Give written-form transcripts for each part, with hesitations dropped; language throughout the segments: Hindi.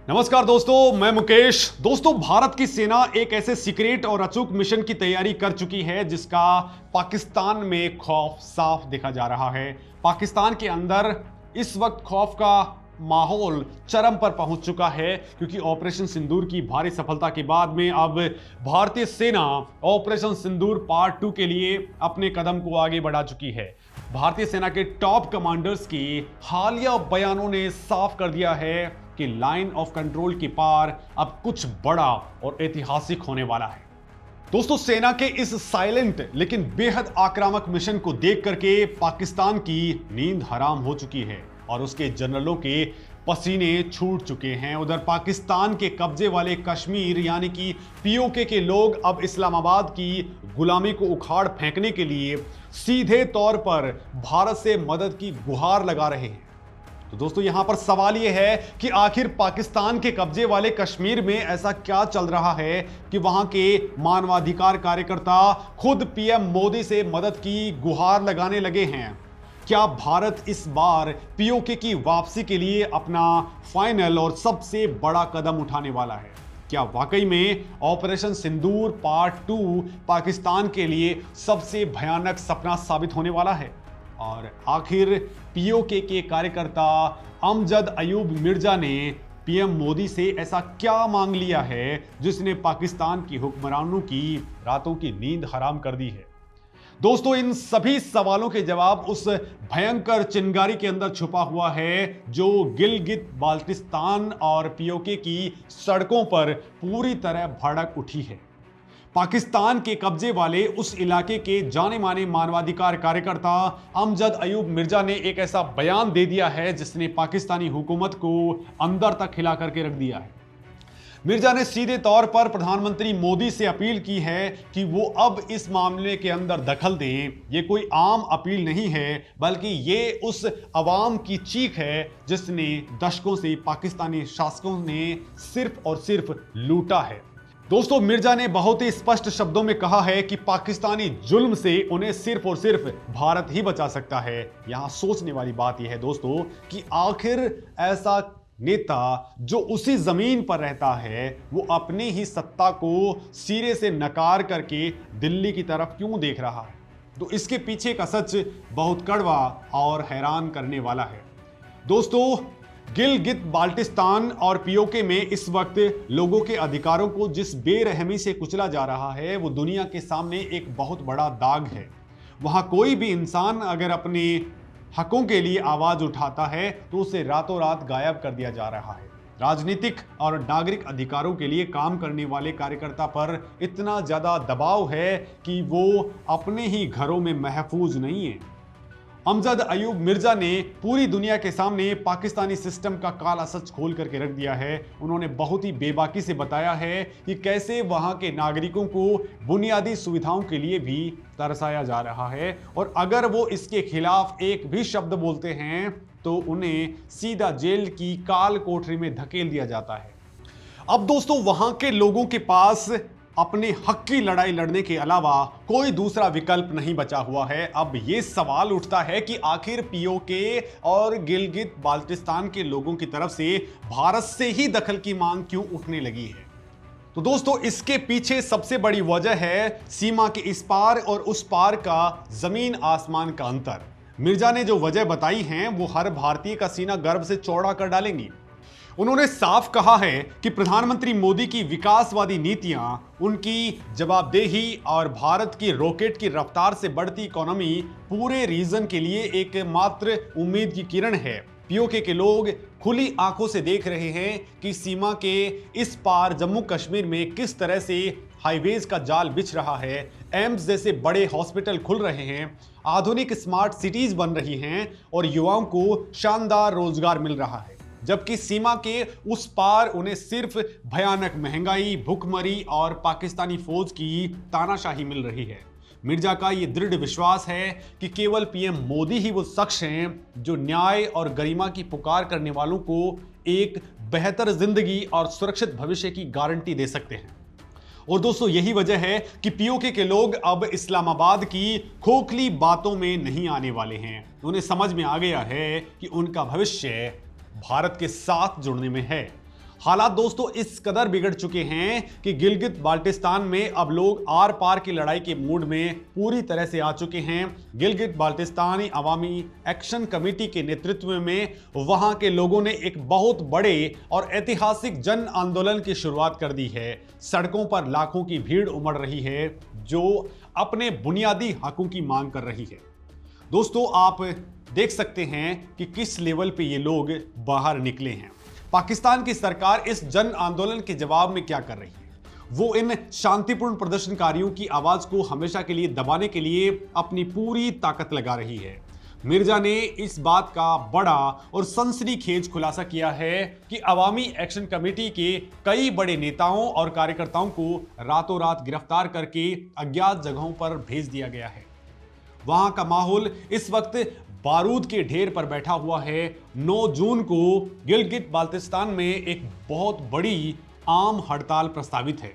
नमस्कार दोस्तों, मैं मुकेश। दोस्तों, भारत की सेना एक ऐसे सीक्रेट और अचूक मिशन की तैयारी कर चुकी है जिसका पाकिस्तान में खौफ साफ देखा जा रहा है। पाकिस्तान के अंदर इस वक्त खौफ का माहौल चरम पर पहुंच चुका है, क्योंकि ऑपरेशन सिंदूर की भारी सफलता के बाद में अब भारतीय सेना ऑपरेशन सिंदूर पार्ट 2 के लिए अपने कदम को आगे बढ़ा चुकी है। भारतीय सेना के टॉप कमांडर्स की हालिया बयानों ने साफ कर दिया है कि लाइन ऑफ कंट्रोल के पार अब कुछ बड़ा और ऐतिहासिक होने वाला है। दोस्तों, सेना के इस साइलेंट लेकिन बेहद आक्रामक मिशन को देख करके पाकिस्तान की नींद हराम हो चुकी है और उसके जनरलों के पसीने छूट चुके हैं। उधर पाकिस्तान के कब्जे वाले कश्मीर यानी कि पीओके के लोग अब इस्लामाबाद की गुलामी को उखाड़ फेंकने के लिए सीधे तौर पर भारत से मदद की गुहार लगा रहे हैं। तो दोस्तों, यहां पर सवाल यह है कि आखिर पाकिस्तान के कब्जे वाले कश्मीर में ऐसा क्या चल रहा है कि वहां के मानवाधिकार कार्यकर्ता खुद पीएम मोदी से मदद की गुहार लगाने लगे हैं। क्या भारत इस बार पीओके की वापसी के लिए अपना फाइनल और सबसे बड़ा कदम उठाने वाला है? क्या वाकई में ऑपरेशन सिंदूर पार्ट 2 पाकिस्तान के लिए सबसे भयानक सपना साबित होने वाला है? और आखिर पीओके के कार्यकर्ता अमजद अयूब मिर्जा ने पीएम मोदी से ऐसा क्या मांग लिया है जिसने पाकिस्तान की हुक्मरानों की रातों की नींद हराम कर दी है? दोस्तों, इन सभी सवालों के जवाब उस भयंकर चिंगारी के अंदर छुपा हुआ है जो गिलगित बाल्टिस्तान और पीओके की सड़कों पर पूरी तरह भड़क उठी है। पाकिस्तान के कब्जे वाले उस इलाके के जाने माने मानवाधिकार कार्यकर्ता अमजद अयूब मिर्जा ने एक ऐसा बयान दे दिया है जिसने पाकिस्तानी हुकूमत को अंदर तक हिला करके रख दिया है। मिर्जा ने सीधे तौर पर प्रधानमंत्री मोदी से अपील की है कि वो अब इस मामले के अंदर दखल दें। ये कोई आम अपील नहीं है, बल्कि ये उस अवाम की चीख है जिसने दशकों से पाकिस्तानी शासकों ने सिर्फ और सिर्फ लूटा है। दोस्तों, मिर्जा ने बहुत ही स्पष्ट शब्दों में कहा है कि पाकिस्तानी जुल्म से उन्हें सिर्फ और सिर्फ भारत ही बचा सकता है। यहां सोचने वाली बात यह है दोस्तों कि आखिर ऐसा नेता जो उसी जमीन पर रहता है वो अपनी ही सत्ता को सिरे से नकार करके दिल्ली की तरफ क्यों देख रहा है? तो इसके पीछे का सच बहुत कड़वा और हैरान करने वाला है। दोस्तों, गिलगित बाल्टिस्तान और पीओके में इस वक्त लोगों के अधिकारों को जिस बेरहमी से कुचला जा रहा है वो दुनिया के सामने एक बहुत बड़ा दाग है। वहां कोई भी इंसान अगर अपने हकों के लिए आवाज उठाता है तो उसे रातों रात गायब कर दिया जा रहा है। राजनीतिक और नागरिक अधिकारों के लिए काम करने वाले कार्यकर्ता पर इतना ज्यादा दबाव है कि वो अपने ही घरों में महफूज नहीं है। अमजद अयूब मिर्जा ने पूरी दुनिया के सामने पाकिस्तानी सिस्टम का काला सच खोल करके रख दिया है। उन्होंने बहुत ही बेबाकी से बताया है कि कैसे वहां के नागरिकों को बुनियादी सुविधाओं के लिए भी तरसाया जा रहा है और अगर वो इसके खिलाफ एक भी शब्द बोलते हैं तो उन्हें सीधा जेल की काल कोठरी में धकेल दिया जाता है। अब दोस्तों, वहां के लोगों के पास अपने हक की लड़ाई लड़ने के अलावा कोई दूसरा विकल्प नहीं बचा हुआ है। अब यह सवाल उठता है कि आखिर पीओके और गिलगित बाल्टिस्तान के लोगों की तरफ से भारत से ही दखल की मांग क्यों उठने लगी है? तो दोस्तों, इसके पीछे सबसे बड़ी वजह है सीमा के इस पार और उस पार का जमीन आसमान का अंतर। मिर्जा ने जो वजह बताई हैं वो हर भारतीय का सीना गर्व से चौड़ा कर डालेंगी। उन्होंने साफ कहा है कि प्रधानमंत्री मोदी की विकासवादी नीतियां, उनकी जवाबदेही और भारत की रॉकेट की रफ्तार से बढ़ती इकोनॉमी पूरे रीजन के लिए एकमात्र उम्मीद की किरण है। पीओके के लोग खुली आंखों से देख रहे हैं कि सीमा के इस पार जम्मू कश्मीर में किस तरह से हाईवेज का जाल बिछ रहा है, एम्स जैसे बड़े हॉस्पिटल खुल रहे हैं, आधुनिक स्मार्ट सिटीज बन रही हैं और युवाओं को शानदार रोजगार मिल रहा है। जबकि सीमा के उस पार उन्हें सिर्फ भयानक महंगाई, भुखमरी और पाकिस्तानी फौज की तानाशाही मिल रही है। मिर्जा का यह दृढ़ विश्वास है कि केवल पीएम मोदी ही वो शख्स हैं जो न्याय और गरिमा की पुकार करने वालों को एक बेहतर जिंदगी और सुरक्षित भविष्य की गारंटी दे सकते हैं। और दोस्तों, यही वजह है कि पीओके के लोग अब इस्लामाबाद की खोखली बातों में नहीं आने वाले हैं। उन्हें समझ में आ गया है कि उनका भविष्य भारत के साथ जुड़ने में है। हालात दोस्तों इस कदर बिगड़ चुके हैं कि गिलगित बाल्टिस्तान में अब लोग आर पार की लड़ाई के मूड में पूरी तरह से आ चुके हैं। गिलगित बाल्टिस्तानी अवामी एक्शन कमेटी के नेतृत्व में वहां के लोगों ने एक बहुत बड़े और ऐतिहासिक जन आंदोलन की शुरुआत कर दी है। सड़कों पर लाखों की भीड़ उमड़ रही है जो अपने बुनियादी हकों की मांग कर रही है। दोस्तों आप देख सकते हैं कि किस लेवल पे ये लोग बाहर निकले हैं। पाकिस्तान की सरकार इस जन आंदोलन के जवाब में क्या कर रही है? वो इन शांतिपूर्ण प्रदर्शनकारियों की आवाज को हमेशा के लिए दबाने के लिए अपनी पूरी ताकत लगा रही है। मिर्जा ने इस बात का बड़ा और सनसनीखेज खुलासा किया है कि अवामी एक्शन कमेटी के कई बड़े नेताओं और कार्यकर्ताओं को रातों रात गिरफ्तार करके अज्ञात जगहों पर भेज दिया गया है। वहां का माहौल इस वक्त बारूद के ढेर पर बैठा हुआ है। 9 जून को गिलगित बाल्टिस्तान में एक बहुत बड़ी आम हड़ताल प्रस्तावित है।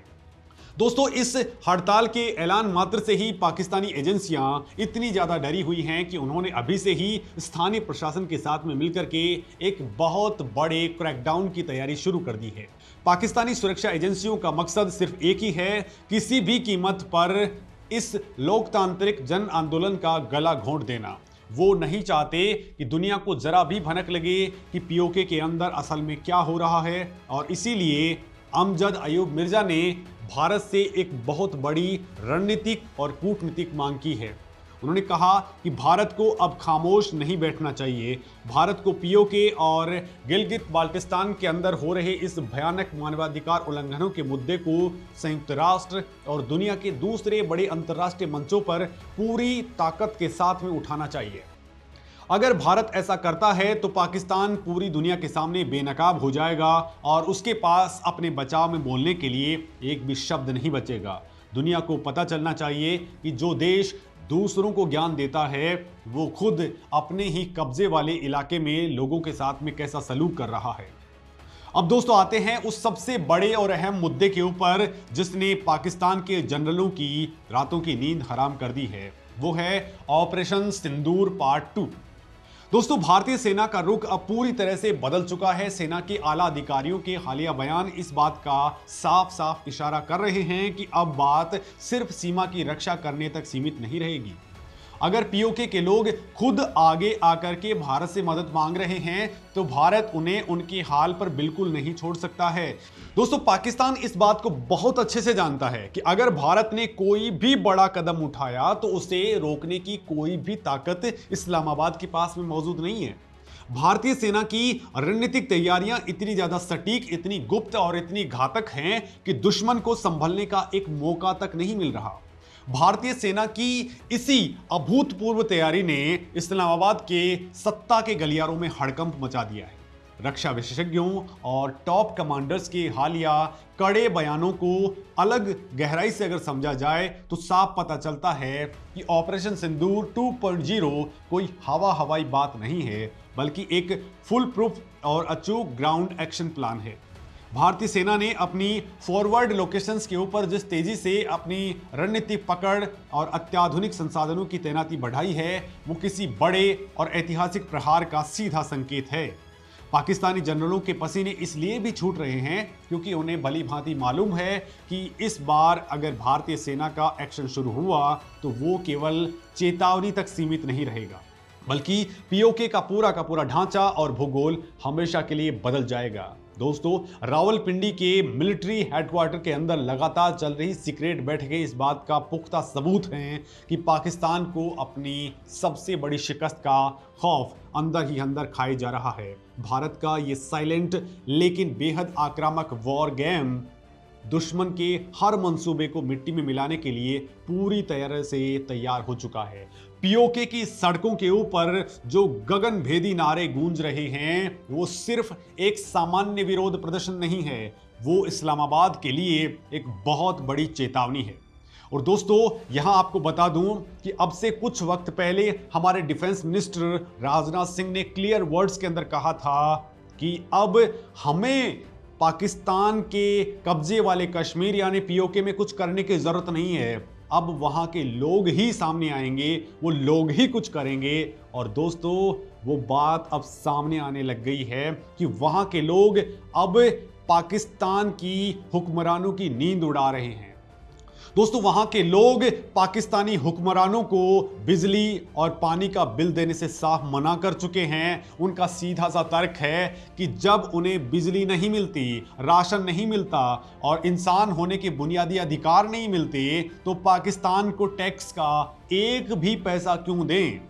दोस्तों इस हड़ताल के ऐलान मात्र से ही पाकिस्तानी एजेंसियां इतनी ज्यादा डरी हुई हैं कि उन्होंने अभी से ही स्थानीय प्रशासन के साथ में मिलकर के एक बहुत बड़े क्रैकडाउन की तैयारी शुरू कर दी है। पाकिस्तानी सुरक्षा एजेंसियों का मकसद सिर्फ एक ही है, किसी भी कीमत पर इस लोकतांत्रिक जन आंदोलन का गला घोंट देना। वो नहीं चाहते कि दुनिया को जरा भी भनक लगे कि पीओके के अंदर असल में क्या हो रहा है, और इसीलिए अमजद अयूब मिर्जा ने भारत से एक बहुत बड़ी रणनीतिक और कूटनीतिक मांग की है। उन्होंने कहा कि भारत को अब खामोश नहीं बैठना चाहिए। भारत को पीओके और गिलगित बाल्टिस्तान के अंदर हो रहे इस भयानक मानवाधिकार उल्लंघनों के मुद्दे को संयुक्त राष्ट्र और दुनिया के दूसरे बड़े अंतर्राष्ट्रीय मंचों पर पूरी ताकत के साथ में उठाना चाहिए। अगर भारत ऐसा करता है तो पाकिस्तान पूरी दुनिया के सामने बेनकाब हो जाएगा और उसके पास अपने बचाव में बोलने के लिए एक भी शब्द नहीं बचेगा। दुनिया को पता चलना चाहिए कि जो देश दूसरों को ज्ञान देता है वो खुद अपने ही कब्जे वाले इलाके में लोगों के साथ में कैसा सलूक कर रहा है। अब दोस्तों आते हैं उस सबसे बड़े और अहम मुद्दे के ऊपर जिसने पाकिस्तान के जनरलों की रातों की नींद हराम कर दी है। वो है ऑपरेशन सिंदूर पार्ट 2। दोस्तों भारतीय सेना का रुख अब पूरी तरह से बदल चुका है। सेना के आला अधिकारियों के हालिया बयान इस बात का साफ साफ इशारा कर रहे हैं कि अब बात सिर्फ सीमा की रक्षा करने तक सीमित नहीं रहेगी। अगर पीओके के लोग खुद आगे आकर के भारत से मदद मांग रहे हैं तो भारत उन्हें उनके हाल पर बिल्कुल नहीं छोड़ सकता है। दोस्तों पाकिस्तान इस बात को बहुत अच्छे से जानता है कि अगर भारत ने कोई भी बड़ा कदम उठाया तो उसे रोकने की कोई भी ताकत इस्लामाबाद के पास में मौजूद नहीं है। भारतीय सेना की रणनीतिक तैयारियां इतनी ज्यादा सटीक, इतनी गुप्त और इतनी घातक हैं कि दुश्मन को संभलने का एक मौका तक नहीं मिल रहा। भारतीय सेना की इसी अभूतपूर्व तैयारी ने इस्लामाबाद के सत्ता के गलियारों में हड़कंप मचा दिया है। रक्षा विशेषज्ञों और टॉप कमांडर्स के हालिया कड़े बयानों को अलग गहराई से अगर समझा जाए तो साफ पता चलता है कि ऑपरेशन सिंदूर 2.0 कोई हवाई बात नहीं है, बल्कि एक फुल प्रूफ और अचूक ग्राउंड एक्शन प्लान है। भारतीय सेना ने अपनी फॉरवर्ड लोकेशंस के ऊपर जिस तेजी से अपनी रणनीतिक पकड़ और अत्याधुनिक संसाधनों की तैनाती बढ़ाई है वो किसी बड़े और ऐतिहासिक प्रहार का सीधा संकेत है। पाकिस्तानी जनरलों के पसीने इसलिए भी छूट रहे हैं क्योंकि उन्हें भली भांति मालूम है कि इस बार अगर भारतीय सेना का एक्शन शुरू हुआ तो वो केवल चेतावनी तक सीमित नहीं रहेगा, बल्कि पीओके का पूरा ढांचा और भूगोल हमेशा के लिए बदल जाएगा। दोस्तों रावलपिंडी के मिलिट्री हेडक्वार्टर के अंदर लगातार चल रही सीक्रेट बैठकें इस बात का पुख्ता सबूत हैं कि पाकिस्तान को अपनी सबसे बड़ी शिकस्त का खौफ अंदर ही अंदर खाए जा रहा है। भारत का ये साइलेंट लेकिन बेहद आक्रामक वॉर गेम दुश्मन के हर मंसूबे को मिट्टी में मिलाने के लिए पूरी तरह से तैयार हो चुका है। पीओके की सड़कों के ऊपर जो गगनभेदी नारे गूंज रहे हैं वो सिर्फ एक सामान्य विरोध प्रदर्शन नहीं है, वो इस्लामाबाद के लिए एक बहुत बड़ी चेतावनी है। और दोस्तों यहां आपको बता दूं कि अब से कुछ वक्त पहले हमारे डिफेंस मिनिस्टर राजनाथ सिंह ने क्लियर वर्ड्स के अंदर कहा था कि अब हमें पाकिस्तान के कब्जे वाले कश्मीर यानी पीओके में कुछ करने की जरूरत नहीं है। अब वहां के लोग ही सामने आएंगे, वो लोग ही कुछ करेंगे। और दोस्तों वो बात अब सामने आने लग गई है कि वहां के लोग अब पाकिस्तान की हुक्मरानों की नींद उड़ा रहे हैं। दोस्तों, वहां के लोग पाकिस्तानी हुक्मरानों को बिजली और पानी का बिल देने से साफ मना कर चुके हैं। उनका सीधा सा तर्क है कि जब उन्हें बिजली नहीं मिलती, राशन नहीं मिलता और इंसान होने के बुनियादी अधिकार नहीं मिलते, तो पाकिस्तान को टैक्स का एक भी पैसा क्यों दें।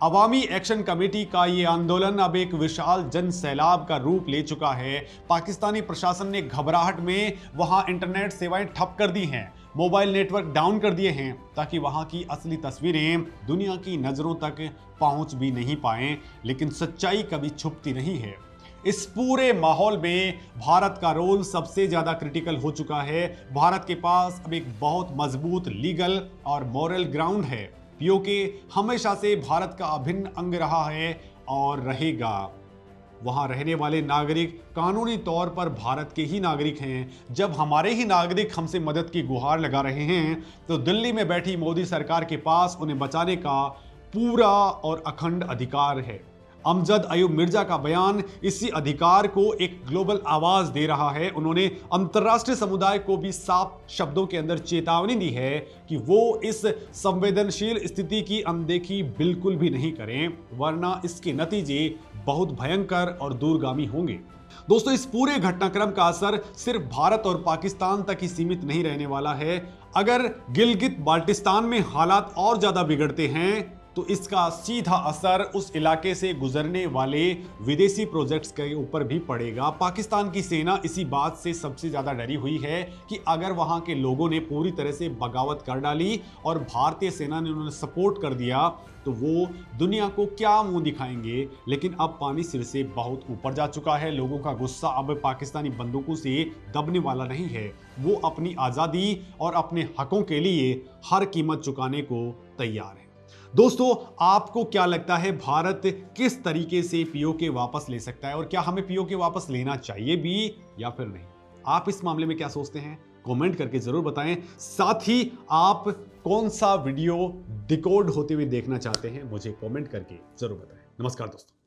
अवामी एक्शन कमेटी का ये आंदोलन अब एक विशाल जन सैलाब का रूप ले चुका है। पाकिस्तानी प्रशासन ने घबराहट में वहां इंटरनेट सेवाएं ठप कर दी हैं, मोबाइल नेटवर्क डाउन कर दिए हैं, ताकि वहां की असली तस्वीरें दुनिया की नजरों तक पहुंच भी नहीं पाएं। लेकिन सच्चाई कभी छुपती नहीं है। इस पूरे माहौल में भारत का रोल सबसे ज्यादा क्रिटिकल हो चुका है। भारत के पास अब एक बहुत मजबूत लीगल और मॉरल ग्राउंड है। पीओके हमेशा से भारत का अभिन्न अंग रहा है और रहेगा। वहां रहने वाले नागरिक कानूनी तौर पर भारत के ही नागरिक हैं। जब हमारे ही नागरिक हमसे मदद की गुहार लगा रहे हैं, तो दिल्ली में बैठी मोदी सरकार के पास उन्हें बचाने का पूरा और अखंड अधिकार है। अमजद अयूब मिर्जा का बयान इसी अधिकार को एक ग्लोबल आवाज दे रहा है। उन्होंने अंतर्राष्ट्रीय समुदाय को भी साफ शब्दों के अंदर चेतावनी दी है कि वो इस संवेदनशील स्थिति की अनदेखी बिल्कुल भी नहीं करें, वरना इसके नतीजे बहुत भयंकर और दूरगामी होंगे। दोस्तों, इस पूरे घटनाक्रम का असर सिर्फ भारत और पाकिस्तान तक ही सीमित नहीं रहने वाला है। अगर गिलगित बाल्टिस्तान में हालात और ज्यादा बिगड़ते हैं, तो इसका सीधा असर उस इलाके से गुजरने वाले विदेशी प्रोजेक्ट्स के ऊपर भी पड़ेगा। पाकिस्तान की सेना इसी बात से सबसे ज्यादा डरी हुई है कि अगर वहां के लोगों ने पूरी तरह से बगावत कर डाली और भारतीय सेना ने उन्हें सपोर्ट कर दिया, तो वो दुनिया को क्या मुंह दिखाएंगे। लेकिन अब पानी सिर से बहुत ऊपर जा चुका है। लोगों का गुस्सा अब पाकिस्तानी बंदूकों से दबने वाला नहीं है। वो अपनी आज़ादी और अपने हकों के लिए हर कीमत चुकाने को तैयार है। दोस्तों, आपको क्या लगता है, भारत किस तरीके से पीओके वापस ले सकता है और क्या हमें पीओके वापस लेना चाहिए भी या फिर नहीं? आप इस मामले में क्या सोचते हैं? कमेंट करके जरूर बताएं। साथ ही आप कौन सा वीडियो डिकोड होते हुए देखना चाहते हैं, मुझे कमेंट करके जरूर बताएं। नमस्कार दोस्तों।